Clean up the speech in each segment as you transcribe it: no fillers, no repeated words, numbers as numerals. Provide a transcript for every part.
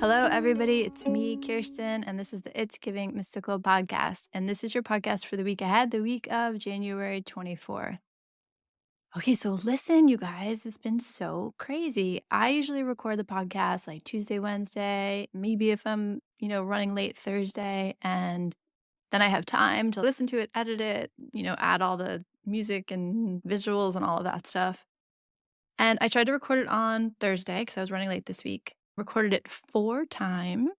Hello, everybody. It's me, Kirsten, and this is the It's Giving Mystical podcast. And this is your podcast for the week ahead, the week of January 24th. Okay, so listen, you guys, it's been so crazy. I usually record the podcast like Tuesday, Wednesday, maybe if I'm, running late Thursday, and then I have time to listen to it, edit it, add all the music and visuals and all of that stuff. And I tried to record it on Thursday because I was running late this week. Recorded it 4 times.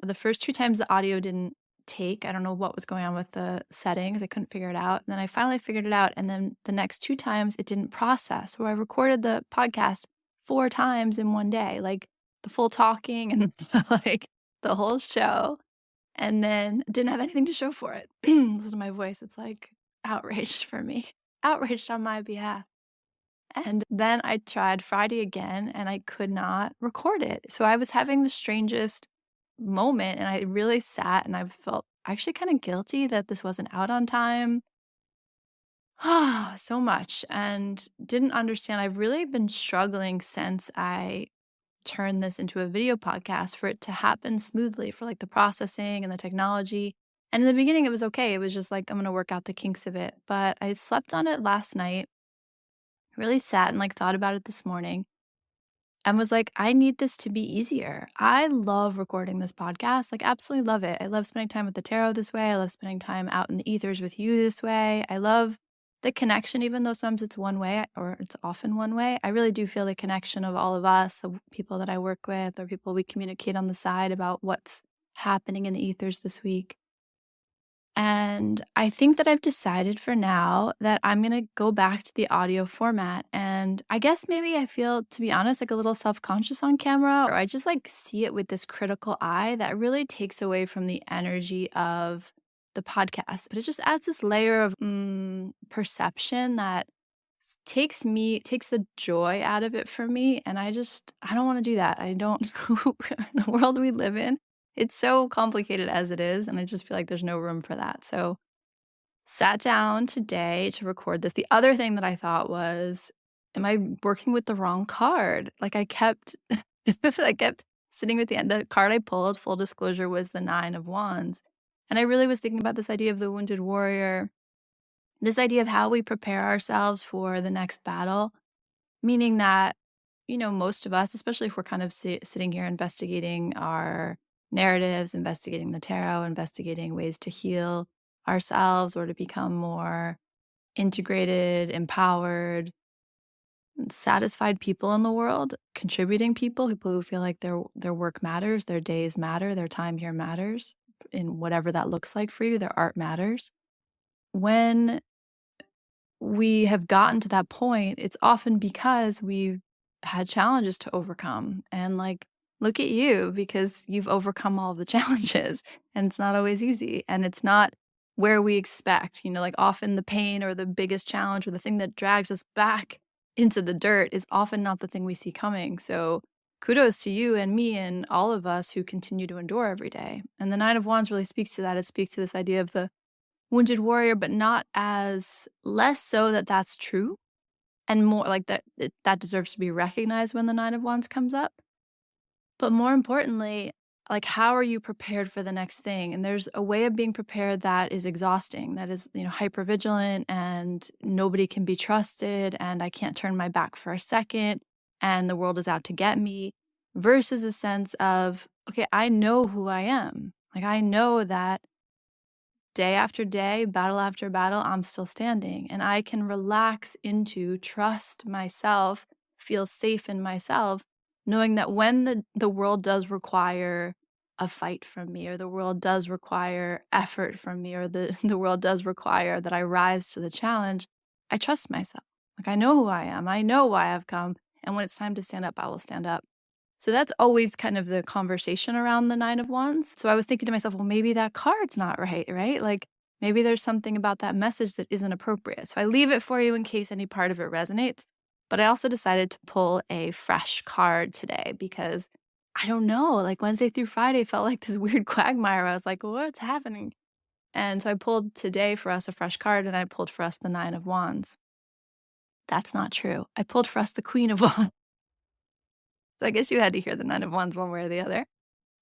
The first 2 times the audio didn't take. I don't know what was going on with the settings. I couldn't figure it out. And then I finally figured it out, and then the next 2 times it didn't process. So I recorded the podcast 4 times in one day, like the full talking and like the whole show, and then didn't have anything to show for it. Listen to my voice. It's like outraged for me. Outraged on my behalf. And then I tried Friday again, and I could not record it. So I was having the strangest moment, and I really sat and I felt actually kind of guilty that this wasn't out on time. So much, and didn't understand. I've really been struggling since I turned this into a video podcast for it to happen smoothly, for like the processing and the technology. And in the beginning, it was okay. It was just like, I'm going to work out the kinks of it. But I slept on it last night, really sat and like thought about it this morning, and was like, I need this to be easier. I love recording this podcast, like, absolutely love it. I love spending time with the tarot this way. I love spending time out in the ethers with you this way. I love the connection, even though sometimes it's one way or it's often one way. I really do feel the connection of all of us, the people that I work with, or people we communicate on the side about what's happening in the ethers this week. And I think that I've decided for now that I'm going to go back to the audio format. And I guess maybe I feel, to be honest, like a little self conscious on camera, or I just like see it with this critical eye that really takes away from the energy of the podcast. But it just adds this layer of perception that takes the joy out of it for me. And I don't want to do that. I don't, the world we live in, it's so complicated as it is, and I just feel like there's no room for that. So, sat down today to record this. The other thing that I thought was, am I working with the wrong card? Like I kept I kept sitting with the card I pulled, full disclosure, was the 9 of Wands. And I really was thinking about this idea of the wounded warrior, this idea of how we prepare ourselves for the next battle, meaning that, most of us, especially if we're kind of sitting here investigating our narratives, investigating the tarot, investigating ways to heal ourselves or to become more integrated, empowered, satisfied people in the world, contributing people who feel like their work matters, their days matter, their time here matters in whatever that looks like for you, their art matters. When we have gotten to that point, it's often because we've had challenges to overcome. And like, look at you, because you've overcome all of the challenges, and it's not always easy. And it's not where we expect, like often the pain or the biggest challenge or the thing that drags us back into the dirt is often not the thing we see coming. So kudos to you and me and all of us who continue to endure every day. And the 9 of Wands really speaks to that. It speaks to this idea of the wounded warrior, but not as less so that that's true, and more like that deserves to be recognized when the 9 of Wands comes up. But more importantly, like, how are you prepared for the next thing? And there's a way of being prepared that is exhausting, that is, hyper vigilant, and nobody can be trusted, and I can't turn my back for a second, and the world is out to get me, versus a sense of, okay, I know who I am. Like, I know that day after day, battle after battle, I'm still standing, and I can relax into trust myself, feel safe in myself, knowing that when the world does require a fight from me, or the world does require effort from me, or the world does require that I rise to the challenge, I trust myself. Like, I know who I am. I know why I've come. And when it's time to stand up, I will stand up. So that's always kind of the conversation around the 9 of Wands. So I was thinking to myself, well, maybe that card's not right, right? Like maybe there's something about that message that isn't appropriate. So I leave it for you in case any part of it resonates. But I also decided to pull a fresh card today because I don't know, like Wednesday through Friday felt like this weird quagmire. I was like, what's happening? And so I pulled today for us a fresh card, and I pulled for us the 9 of Wands. That's not true. I pulled for us the Queen of Wands. So I guess you had to hear the 9 of Wands one way or the other.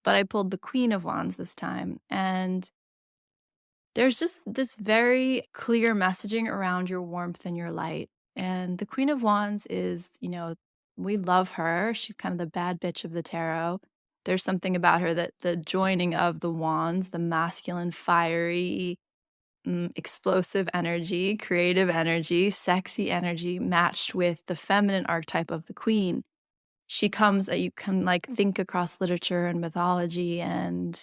but I pulled the Queen of Wands this time. And there's just this very clear messaging around your warmth and your light. And the Queen of Wands is, we love her. She's kind of the bad bitch of the tarot. There's something about her that the joining of the wands, the masculine, fiery, explosive energy, creative energy, sexy energy, matched with the feminine archetype of the queen. She comes that you can like think across literature and mythology and,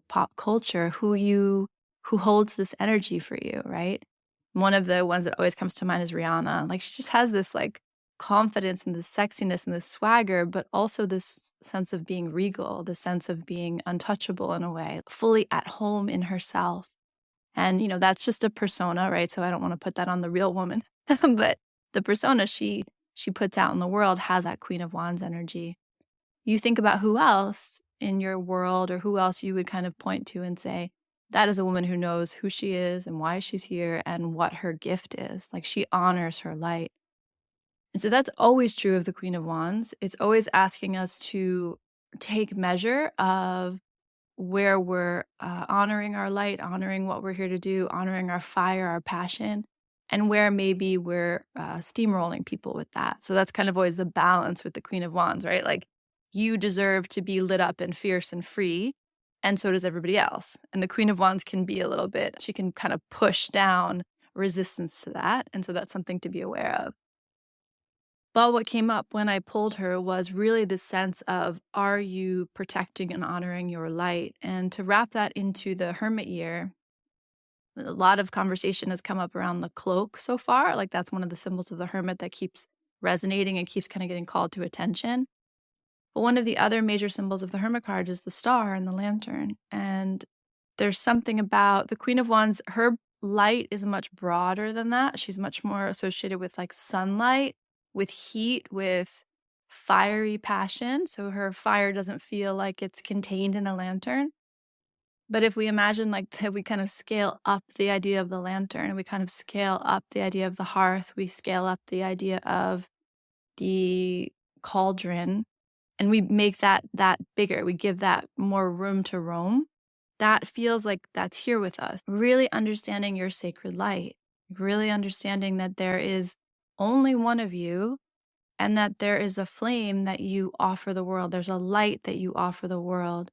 pop culture, who holds this energy for you, right? One of the ones that always comes to mind is Rihanna. Like she just has this like confidence and this sexiness and this swagger, but also this sense of being regal, the sense of being untouchable in a way, fully at home in herself. And, that's just a persona, right? So I don't want to put that on the real woman. But the persona she puts out in the world has that Queen of Wands energy. You think about who else in your world or who else you would kind of point to and say, that is a woman who knows who she is and why she's here and what her gift is. Like she honors her light. And so that's always true of the Queen of Wands. It's always asking us to take measure of where we're honoring our light, honoring what we're here to do, honoring our fire, our passion, and where maybe we're steamrolling people with that. So that's kind of always the balance with the Queen of Wands, right? Like you deserve to be lit up and fierce and free, and so does everybody else. And the Queen of Wands can be a little bit, she can kind of push down resistance to that. And so that's something to be aware of. But what came up when I pulled her was really the sense of, are you protecting and honoring your light? And to wrap that into the Hermit year, a lot of conversation has come up around the cloak so far. Like that's one of the symbols of the Hermit that keeps resonating and keeps kind of getting called to attention. But one of the other major symbols of the Hermit card is the star and the lantern. And there's something about the Queen of Wands, her light is much broader than that. She's much more associated with like sunlight, with heat, with fiery passion. So her fire doesn't feel like it's contained in a lantern. But if we imagine like that we kind of scale up the idea of the lantern and we kind of scale up the idea of the hearth, we scale up the idea of the cauldron, and we make that bigger, we give that more room to roam, that feels like that's here with us. Really understanding your sacred light, really understanding that there is only one of you and that there is a flame that you offer the world. There's a light that you offer the world.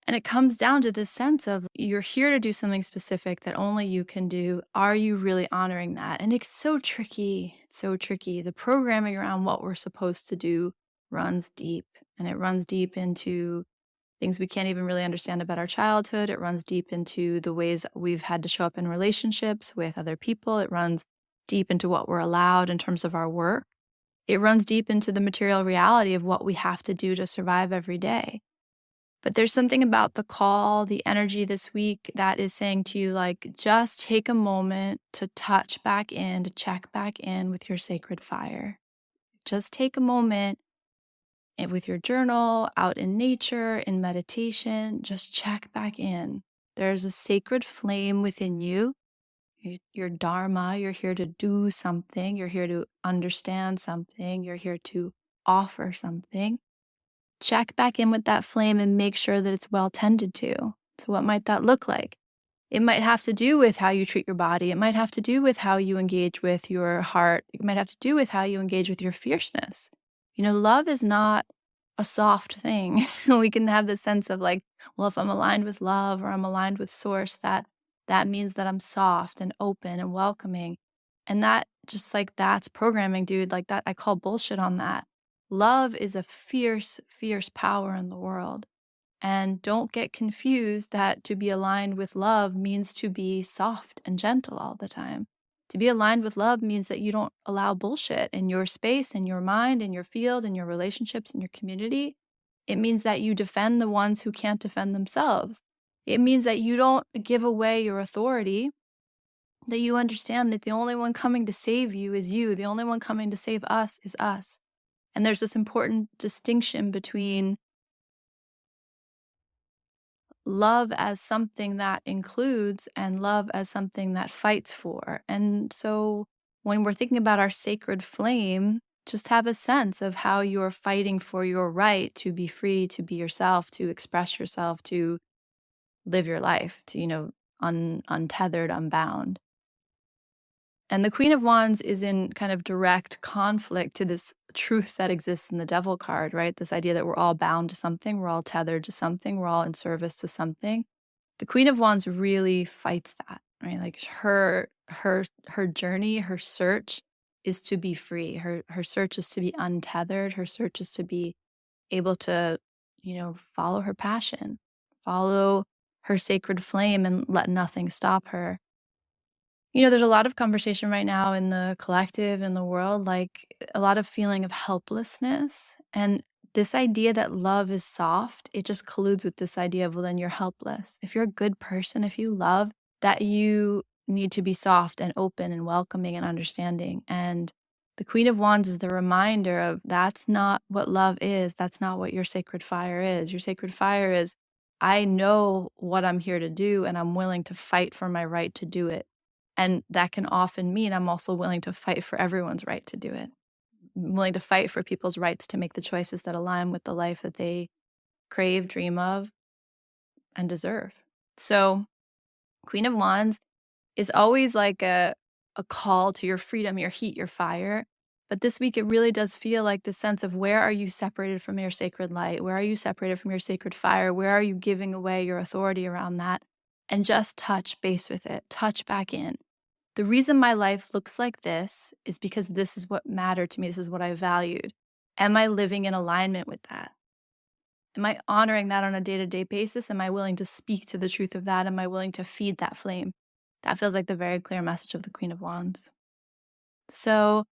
And it comes down to this sense of you're here to do something specific that only you can do. Are you really honoring that? And it's so tricky. It's so tricky. The programming around what we're supposed to do runs deep, and it runs deep into things we can't even really understand about our childhood. It runs deep into the ways we've had to show up in relationships with other people. It runs deep into what we're allowed in terms of our work. It runs deep into the material reality of what we have to do to survive every day. But there's something about the call, the energy this week that is saying to you, like, just take a moment to touch back in, to check back in with your sacred fire. Just take a moment with your journal, out in nature, in meditation, just check back in. There's a sacred flame within you, your dharma. You're here to do something. You're here to understand something. You're here to offer something. Check back in with that flame and make sure that it's well tended to. So what might that look like? It might have to do with how you treat your body. It might have to do with how you engage with your heart. It might have to do with how you engage with your fierceness. Love is not a soft thing. We can have this sense of like, well, if I'm aligned with love or I'm aligned with source, that means that I'm soft and open and welcoming. And that just like that's programming, dude. Like that, I call bullshit on that. Love is a fierce, fierce power in the world. And don't get confused that to be aligned with love means to be soft and gentle all the time. To be aligned with love means that you don't allow bullshit in your space, in your mind, in your field, in your relationships, in your community. It means that you defend the ones who can't defend themselves. It means that you don't give away your authority, that you understand that the only one coming to save you is you. The only one coming to save us is us. And there's this important distinction between love as something that includes and love as something that fights for. And so when we're thinking about our sacred flame, just have a sense of how you're fighting for your right to be free, to be yourself, to express yourself, to live your life, to, untethered, unbound. And the Queen of Wands is in kind of direct conflict to this truth that exists in the Devil card, right? This idea that we're all bound to something, we're all tethered to something, we're all in service to something. The Queen of Wands really fights that, right? Like her journey, her search is to be free. Her search is to be untethered. Her search is to be able to, follow her passion, follow her sacred flame and let nothing stop her. There's a lot of conversation right now in the collective, in the world, like a lot of feeling of helplessness. And this idea that love is soft, it just colludes with this idea of, well, then you're helpless. If you're a good person, if you love, that you need to be soft and open and welcoming and understanding. And the Queen of Wands is the reminder of that's not what love is. That's not what your sacred fire is. Your sacred fire is, I know what I'm here to do, and I'm willing to fight for my right to do it. And that can often mean I'm also willing to fight for everyone's right to do it. I'm willing to fight for people's rights to make the choices that align with the life that they crave, dream of, and deserve. So, Queen of Wands is always like a call to your freedom, your heat, your fire. But this week, it really does feel like the sense of, where are you separated from your sacred light? Where are you separated from your sacred fire? Where are you giving away your authority around that? And just touch base with it, touch back in. The reason my life looks like this is because this is what mattered to me. This is what I valued. Am I living in alignment with that? Am I honoring that on a day-to-day basis? Am I willing to speak to the truth of that? Am I willing to feed that flame? That feels like the very clear message of the Queen of Wands. So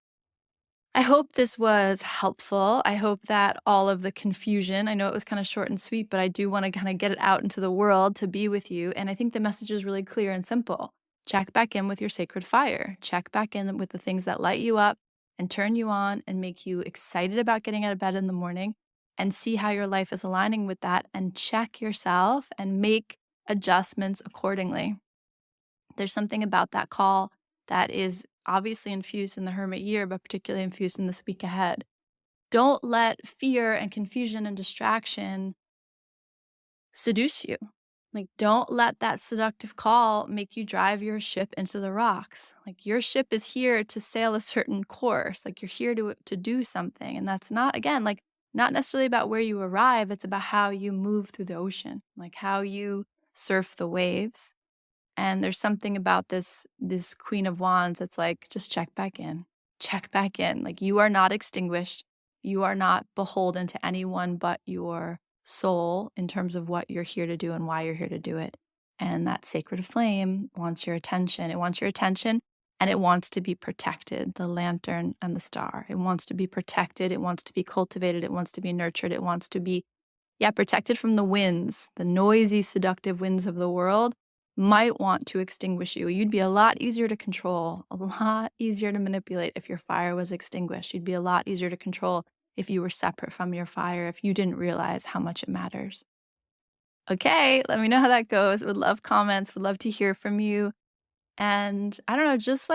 I hope this was helpful. I hope that all of the confusion, I know it was kind of short and sweet, but I do want to kind of get it out into the world to be with you. And I think the message is really clear and simple. Check back in with your sacred fire. Check back in with the things that light you up and turn you on and make you excited about getting out of bed in the morning, and see how your life is aligning with that, and check yourself and make adjustments accordingly. There's something about that call that is obviously infused in the Hermit year, but particularly infused in this week ahead. Don't let fear and confusion and distraction seduce you. Like, don't let that seductive call make you drive your ship into the rocks. Like, your ship is here to sail a certain course. Like, you're here to do something. And that's not, again, like, not necessarily about where you arrive. It's about how you move through the ocean, like how you surf the waves. And there's something about this Queen of Wands that's like, just check back in. Check back in. Like, you are not extinguished. You are not beholden to anyone but your soul in terms of what you're here to do and why you're here to do it. And that sacred flame wants your attention. It wants your attention, and it wants to be protected, the lantern and the star. It wants to be protected. It wants to be cultivated. It wants to be nurtured. It wants to be, protected from the winds, the noisy, seductive winds of the world might want to extinguish you. You'd be a lot easier to control, a lot easier to manipulate if your fire was extinguished. You'd be a lot easier to control if you were separate from your fire, if you didn't realize how much it matters. Okay, let me know how that goes. Would love comments, would love to hear from you. And I don't know, just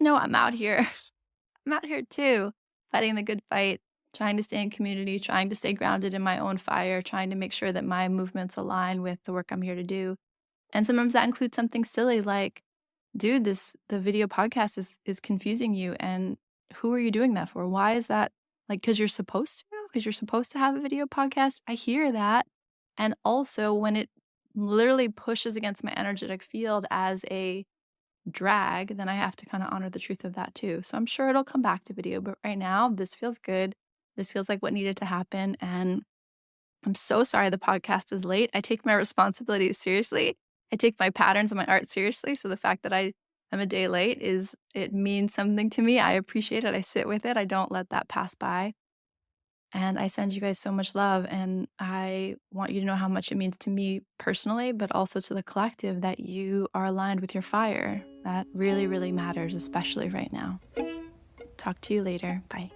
know I'm out here. I'm out here too, fighting the good fight, trying to stay in community, trying to stay grounded in my own fire, trying to make sure that my movements align with the work I'm here to do. And sometimes that includes something silly like, dude, the video podcast is confusing you, and who are you doing that for? Why is that? Like, because you're supposed to? Because you're supposed to have a video podcast? I hear that. And also, when it literally pushes against my energetic field as a drag, then I have to kind of honor the truth of that too. So I'm sure it'll come back to video, but right now, this feels good. This feels like what needed to happen. And I'm so sorry the podcast is late. I take my responsibilities seriously. I take my patterns and my art seriously. So the fact that I'm a day late it means something to me. I appreciate it. I sit with it. I don't let that pass by. And I send you guys so much love. And I want you to know how much it means to me personally, but also to the collective, that you are aligned with your fire. That really, really matters, especially right now. Talk to you later. Bye.